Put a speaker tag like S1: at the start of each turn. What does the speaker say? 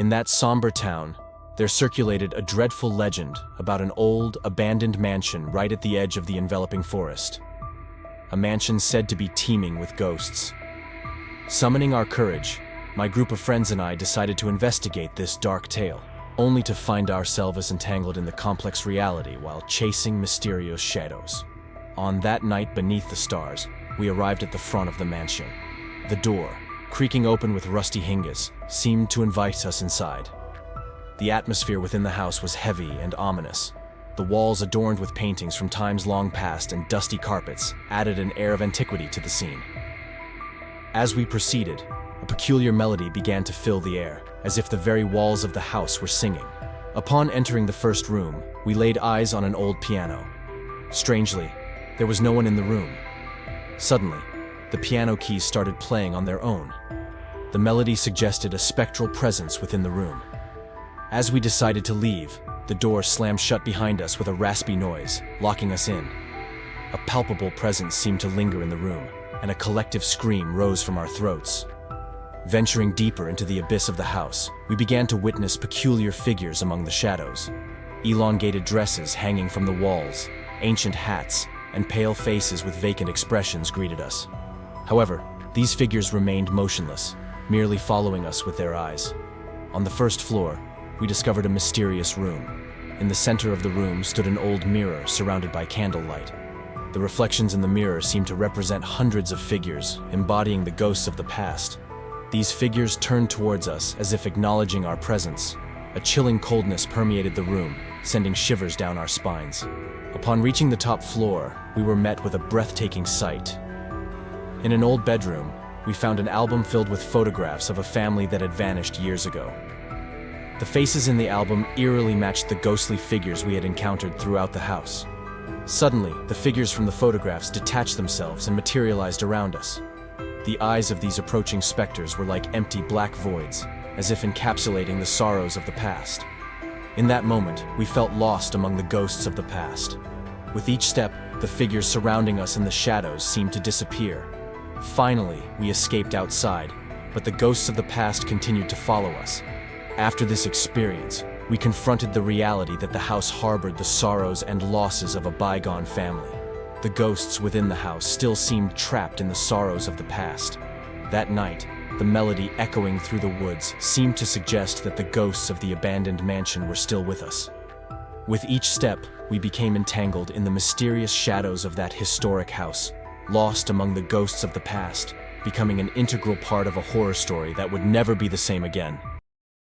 S1: In that somber town, there circulated a dreadful legend about an old, abandoned mansion right at the edge of the enveloping forest. A mansion said to be teeming with ghosts. Summoning our courage, my group of friends and I decided to investigate this dark tale, only to find ourselves entangled in the complex reality while chasing mysterious shadows. On that night beneath the stars, we arrived at the front of the mansion. The door, creaking open with rusty hinges, seemed to invite us inside. The atmosphere within the house was heavy and ominous. The walls adorned with paintings from times long past and dusty carpets added an air of antiquity to the scene. As we proceeded, a peculiar melody began to fill the air, as if the very walls of the house were singing. Upon entering the first room, we laid eyes on an old piano. Strangely, there was no one in the room. Suddenly, the piano keys started playing on their own. The melody suggested a spectral presence within the room. As we decided to leave, the door slammed shut behind us with a raspy noise, locking us in. A palpable presence seemed to linger in the room, and a collective scream rose from our throats. Venturing deeper into the abyss of the house, we began to witness peculiar figures among the shadows. Elongated dresses hanging from the walls, ancient hats, and pale faces with vacant expressions greeted us. However, these figures remained motionless, merely following us with their eyes. On the first floor, we discovered a mysterious room. In the center of the room stood an old mirror surrounded by candlelight. The reflections in the mirror seemed to represent hundreds of figures, embodying the ghosts of the past. These figures turned towards us as if acknowledging our presence. A chilling coldness permeated the room, sending shivers down our spines. Upon reaching the top floor, we were met with a breathtaking sight. In an old bedroom, we found an album filled with photographs of a family that had vanished years ago. The faces in the album eerily matched the ghostly figures we had encountered throughout the house. Suddenly, the figures from the photographs detached themselves and materialized around us. The eyes of these approaching specters were like empty black voids, as if encapsulating the sorrows of the past. In that moment, we felt lost among the ghosts of the past. With each step, the figures surrounding us in the shadows seemed to disappear. Finally, we escaped outside, but the ghosts of the past continued to follow us. After this experience, we confronted the reality that the house harbored the sorrows and losses of a bygone family. The ghosts within the house still seemed trapped in the sorrows of the past. That night, the melody echoing through the woods seemed to suggest that the ghosts of the abandoned mansion were still with us. With each step, we became entangled in the mysterious shadows of that historic house, lost among the ghosts of the past, becoming an integral part of a horror story that would never be the same again.